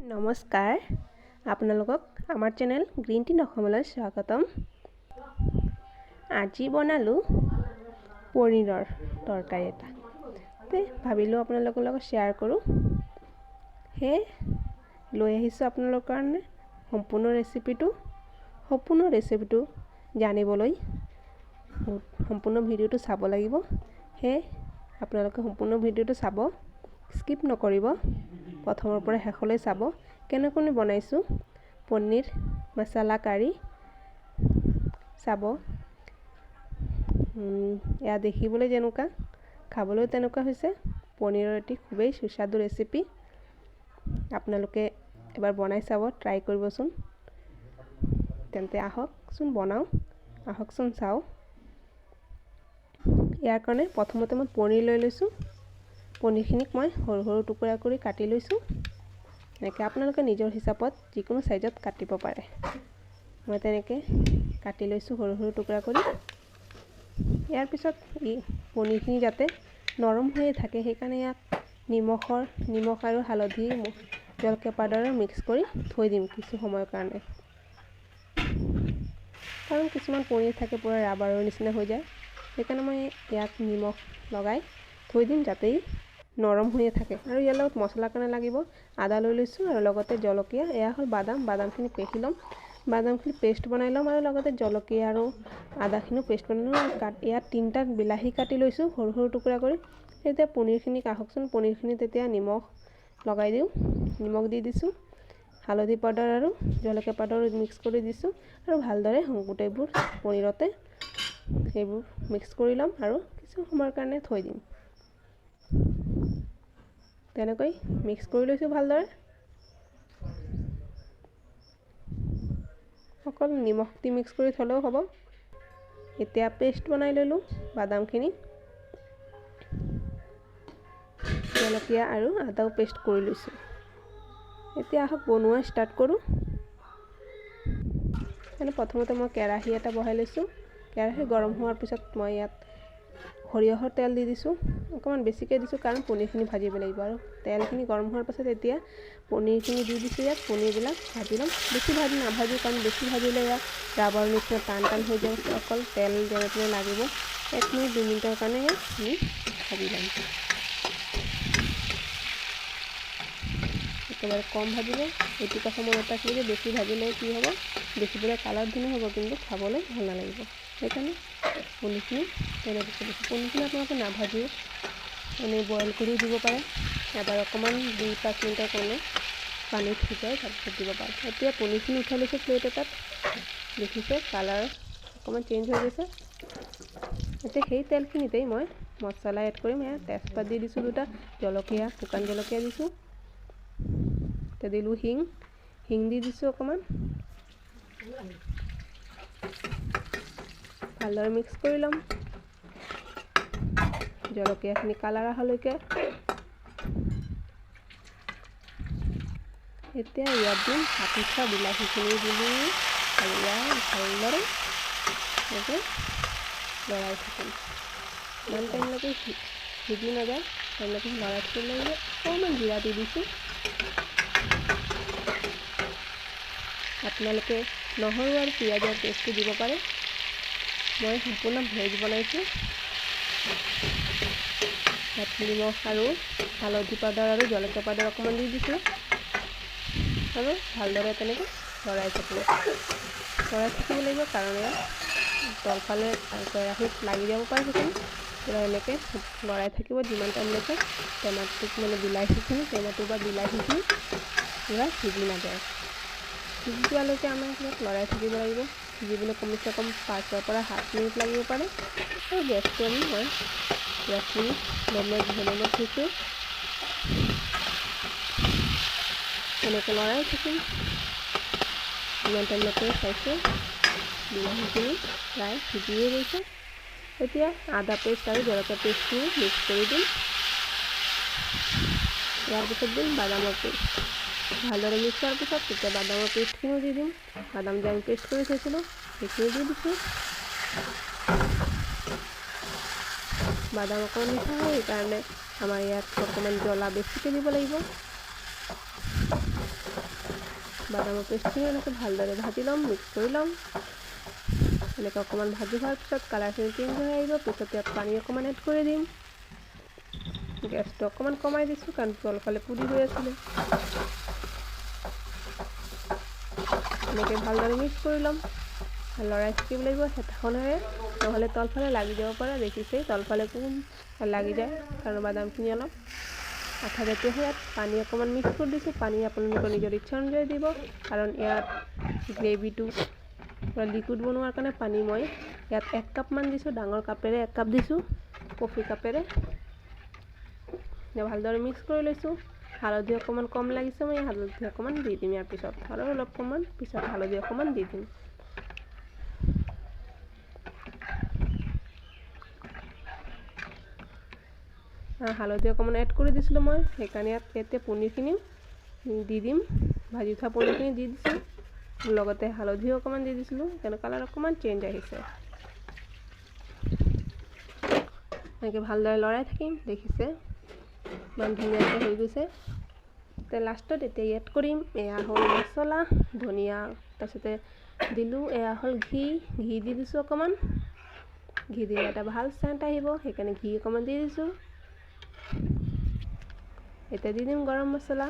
নমস্কাৰ, আপোনালোকক আমাৰ চেনেল গ্ৰীণ টি অসমলৈ স্বাগতম। আজি বনালোঁ পনীৰৰ তৰকাৰী এটা। ভাবিলোঁ আপোনালোকৰ লগত শ্বেয়াৰ কৰোঁ। সেয়ে লৈ আহিছোঁ আপোনালোকৰ কাৰণে সম্পূৰ্ণ ৰেচিপিটো জানিবলৈ সম্পূৰ্ণ ভিডিঅ'টো চাব লাগিব। সেয়ে আপোনালোকে সম্পূৰ্ণ ভিডিঅ'টো চাব, স্কিপ নকৰিব, প্ৰথমৰ পৰা শেষলৈ চাব। কেনেকৈ বনাইছোঁ পনীৰ মছলা কাৰী চাব। এয়া দেখিবলৈ যেনেকুৱা, খাবলৈ তেনেকুৱা হৈছে। পনীৰৰ এটি খুবেই সুস্বাদু ৰেচিপি। আপোনালোকে এবাৰ বনাই চাব, ট্ৰাই কৰিবচোন। তেন্তে আহকচোন বনাওঁ, আহকচোন চাওঁ। ইয়াৰ কাৰণে প্ৰথমতে মই পনীৰ লৈ লৈছোঁ। পনীৰখিনিক মই সৰু সৰু টুকুৰা কৰি কাটি লৈছোঁ। এনেকৈ আপোনালোকে নিজৰ হিচাপত যিকোনো চাইজত কাটিব পাৰে। মই তেনেকৈ কাটি লৈছোঁ সৰু সৰু টুকুৰা কৰি। ইয়াৰ পিছত পনীৰখিনি যাতে নৰম হৈয়ে থাকে, সেইকাৰণে ইয়াক নিমখ আৰু হালধি, জলকীয়া পাউডাৰ মিক্স কৰি থৈ দিম কিছু সময়ৰ কাৰণে। কাৰণ কিছুমান পনীৰ থাকে পূৰা ৰাবাৰৰ নিচিনা হৈ যায়। সেইকাৰণে মই ইয়াক নিমখ লগাই থৈ দিম যাতে নৰম হৈয়ে থাকে। আৰু ইয়াৰ লগত মছলাৰ কাৰণে লাগিব আদা লৈ লৈছোঁ আৰু লগতে জলকীয়া। এয়া হ'ল বাদামখিনি পিহি ল'ম, বাদামখিনি পেষ্ট বনাই ল'ম আৰু লগতে জলকীয়া আৰু আদাখিনিও পেষ্ট বনাই ল'ম। ইয়াত 3টা বিলাহী কাটি লৈছোঁ সৰু সৰু টুকুৰা কৰি। তেতিয়া পনীৰখিনিক আহকচোন, পনীৰখিনি তেতিয়া নিমখ লগাই দিওঁ। নিমখ দি দিছোঁ, হালধি পাউডাৰ আৰু জলকীয়া পাউডাৰ মিক্স কৰি দিছোঁ আৰু ভালদৰে গোটেইবোৰ পনীৰতে সেইবোৰ মিক্স কৰি ল'ম আৰু কিছু সময়ৰ কাৰণে থৈ দিম। তেনেকৈ মিক্স কৰি লৈছোঁ ভালদৰে। অকল নিমখ দি মিক্স কৰি থ'লেও হ'ব। এতিয়া পেষ্ট বনাই ল'লোঁ বাদামখিনি, জলকীয়া আৰু আদাও পেষ্ট কৰি লৈছোঁ। এতিয়া আহক বনোৱা ষ্টাৰ্ট কৰোঁ। প্ৰথমতে মই কেৰাহী এটা বহাই লৈছোঁ। কেৰাহী গৰম হোৱাৰ পিছত মই ইয়াত সৰিয়হৰ তেল দি দিছোঁ। অকণমান বেছিকৈ দিছোঁ কাৰণ পনীৰখিনি ভাজিব লাগিব। আৰু তেলখিনি গৰম হোৱাৰ পাছত এতিয়া পনীৰখিনি দি দিছোঁ। ইয়াত পনীৰবিলাক ভাজি ল'ম। বেছি নাভাজোঁ কাৰণ বেছি ভাজিলে ইয়াত ৰাবাৰৰ নিচিনা টান হৈ যাব। অকল তেল যেনে তেনে লাগিব। 1 মিনিট 2 মিনিটৰ কাৰণে ইয়াত আমি ভাজি ল'ম। একেবাৰে কম ভাজিব। এইটো কথা মনত ৰাখিব যে বেছি ভাজিলে কি হ'ব, দেখিবলৈ কালাৰ ধুনীয়া হ'ব কিন্তু খাবলৈ ভাল নালাগিব। সেইকাৰণে পনীৰখিনি তেনেকৈ দিছোঁ। পনীৰখিনি আপোনালোকে নাভাজিও এনেই বইল কৰিও দিব পাৰে। এবাৰ অকণমান 2-5 মিনিটৰ কাৰণে পানীত সিজাই তাৰপিছত দিব পাৰে। এতিয়া পনীৰখিনি উঠাই লৈছোঁ প্লেট এটাত। দেখিছে কালাৰ অকণমান চেঞ্জ হৈ গৈছে। এতিয়া সেই তেলখিনিতেই মই মছলা এড কৰিম। ইয়াত তেজপাত দি দিছোঁ 2টা, জলকীয়া, শুকান জলকীয়া দিছোঁ। এতিয়া দিলোঁ হিং দি দিছোঁ অকণমান। ভালদৰে মিক্স কৰি ল'ম জলকীয়াখিনি কালাৰ অহালৈকে। এতিয়া ইয়াত দিম কাটি থোৱা বিলাহীখিনি দিলোঁ আৰু ইয়াক ভালদৰে এনেকৈ লৰাই থাকিম। ইমান টাইমলৈকে সিজি নাযায়, টাইমলৈকে লৰাই থাকিব লাগিব। অকণমান জিৰা দি দিছোঁ। আপোনালোকে নহৰু আৰু পিঁয়াজৰ পেষ্টটো দিব পাৰে। মই সম্পূৰ্ণ ভেজ বনাইছোঁ। ইয়াত নিমখ আৰু হালধি পাউডাৰ আৰু জলকীয়া পাউডাৰ অকণমান দি দিছোঁ আৰু ভালদৰে তেনেকৈ লৰাই থাকিব লাগিব কাৰণ ইয়াত তলফালে কেৰাহীত লাগি যাব পাৰে। সেইখিনি পূৰা এনেকৈ লৰাই থাকিব যিমান টাইমলৈকে বিলাহীখিনি পূৰা সিজি নাযায়। সিজি যোৱালৈকে আমাক লৰাই থাকিব লাগিব। সিজিবলৈ কমচে কম 5-ৰ পৰা 7 মিনিট লাগিব পাৰে। আৰু গেছটো মই 10 মিনিট ধুনীয়াকৈ থৈছোঁ। এনেকৈ লৰাই থাকিম ইমান টাইমলৈকে চাইছোঁ বিলাহীখিনি প্ৰায় সিজিয়ে গৈছে। এতিয়া আদা পেষ্ট আৰু জলকীয়া পেষ্টখিনি মিক্স কৰি দিম। ইয়াৰ পিছত দিম বাদামৰ পেষ্ট। ভালদৰে মিক্স কৰাৰ পিছত তেতিয়া বাদামৰ পেষ্টখিনিও দি দিম। বাদাম যে আমি পেষ্ট কৰি থৈছিলোঁ সেইখিনি দি দিছোঁ। বাদাম অকণমান মিঠা হয়, সেইকাৰণে আমাৰ ইয়াত অকণমান জ্বলা বেছিকৈ দিব লাগিব। বাদামৰ পেষ্টখিনি এনেকৈ ভালদৰে ভাজি ল'ম, মিক্স কৰি ল'ম। এনেকৈ অকণমান ভাজি হোৱাৰ পিছত কালাৰখিনি চেঞ্জ হৈ আহিব। পিছত ইয়াত পানী অকণমান এড কৰি দিম। গেছটো অকণমান কমাই দিছোঁ কাৰণ তলফালে পুৰি হৈ আছিলে। এনেকৈ ভালদৰে মিক্স কৰি ল'ম। লৰাই থাকিব লাগিব হেতাখনেৰে, নহ'লে তলফালে লাগি যাব পাৰে। দেখিছেই তলফালে কোন লাগি যায় কাৰণ বাদামখিনি অলপ আঠা জাতীয় হৈ। ইয়াত পানী অকণমান মিক্স কৰি দিছোঁ। পানী আপোনালোকৰ নিজৰ ইচ্ছা অনুযায়ী দিব, কাৰণ ইয়াত গ্ৰেভিটো লিকুইড বনোৱাৰ কাৰণে পানী মই ইয়াত 1 কাপমান দিছোঁ। ডাঙৰ কাপেৰে 1 কাপ দিছোঁ, কফি কাপেৰে। ভালদৰে মিক্স কৰি লৈছোঁ। হালধি অকণমান কম লাগিছে, মই হালধি অকণমান দি দিম ইয়াৰ পিছত, আৰু অলপ অকণমান পিছত হালধি অকণমান দি দিম। হালধি অকণমান এড কৰি দিছিলোঁ মই, সেইকাৰণে এতিয়া পনীৰখিনি দি দিম। ভাজি থোৱা পনীৰখিনি দি দিছোঁ, লগতে হালধিও অকণমান দি দিছিলোঁ, সেইকাৰণে কালাৰ অকণমান চেঞ্জ আহিছে। এনেকৈ ভালদৰে লৰাই থাকিম। দেখিছে ইমান ধুনীয়াকৈ হৈ গৈছে। এতিয়া লাষ্টত এতিয়া এড কৰিম, এয়া হ'ল মছলা, ধনিয়া, তাৰপিছতে দিলোঁ এয়া হ'ল ঘি দি দিছোঁ অকণমান। ঘি দিলে এটা ভাল চেণ্ট আহিব, সেইকাৰণে ঘি অকণমান দি দিছোঁ। এতিয়া দি দিম গৰম মছলা,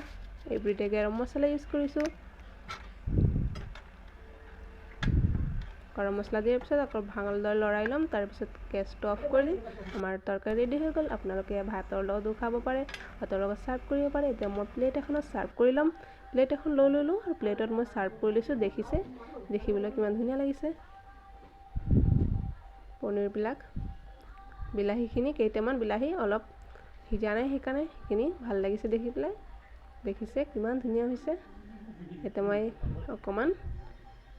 এভৰিডে গৰম মছলা ইউজ কৰিছোঁ। গৰম মছলা দিয়াৰ পিছত আকৌ ভালদৰে লৰাই ল'ম। তাৰপিছত গেছটো অফ কৰি দিম। আমাৰ তৰকাৰী ৰেডি হৈ গ'ল। আপোনালোকে ভাতৰ লগতো খাব পাৰে, ভাতৰ লগত ছাৰ্ভ কৰিব পাৰে। এতিয়া মই প্লেট এখনত ছাৰ্ভ কৰি ল'ম। প্লেট এখন লৈ ল'লোঁ আৰু প্লেটত মই ছাৰ্ভ কৰি লৈছোঁ। দেখিছে দেখিবলৈ কিমান ধুনীয়া লাগিছে পনীৰবিলাক। বিলাহীখিনি কেইটামান বিলাহী অলপ সিজা নাই, সেইকাৰণে সেইখিনি ভাল লাগিছে দেখি পেলাই। দেখিছে কিমান ধুনীয়া হৈছে। এতিয়া মই অকণমান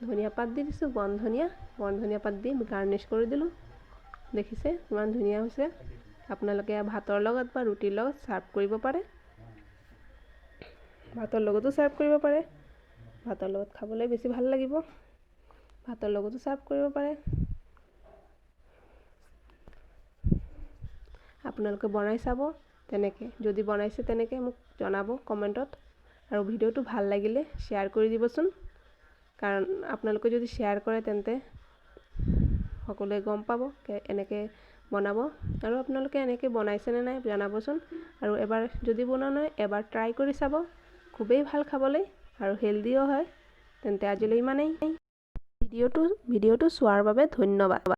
ধনিয়া পাত দি দিছোঁ, বন ধনিয়া পাত দি গাৰ্নিছ কৰি দিলোঁ। দেখিছে কিমান ধুনীয়া হৈছে। আপোনালোকে ভাতৰ লগত বা ৰুটিৰ লগত ছাৰ্ভ কৰিব পাৰে। ভাতৰ লগতো ছাৰ্ভ কৰিব পাৰে, ভাতৰ লগত খাবলৈ বেছি ভাল লাগিব। ভাতৰ লগতো ছাৰ্ভ কৰিব পাৰে। আপোনালোকে বনাই চাব তেনেকৈ, যদি বনাইছে তেনেকৈ মোক জনাব কমেণ্টত। আৰু ভিডিঅ'টো ভাল লাগিলে শ্বেয়াৰ কৰি দিবচোন, কাৰণ আপোনালোকে যদি শ্বেয়াৰ কৰে তেন্তে সকলোৱে গম পাব এনেকৈ বনাব। আৰু আপোনালোকে এনেকৈ বনাইছেনে নাই জনাবচোন। আৰু এবাৰ যদি বনোৱা নাই এবাৰ ট্ৰাই কৰি চাব, খুবেই ভাল খাবলৈ আৰু হেল্ডিও হয়। তেন্তে আজিলৈ ইমানেই। ভিডিঅ'টো চোৱাৰ বাবে ধন্যবাদ।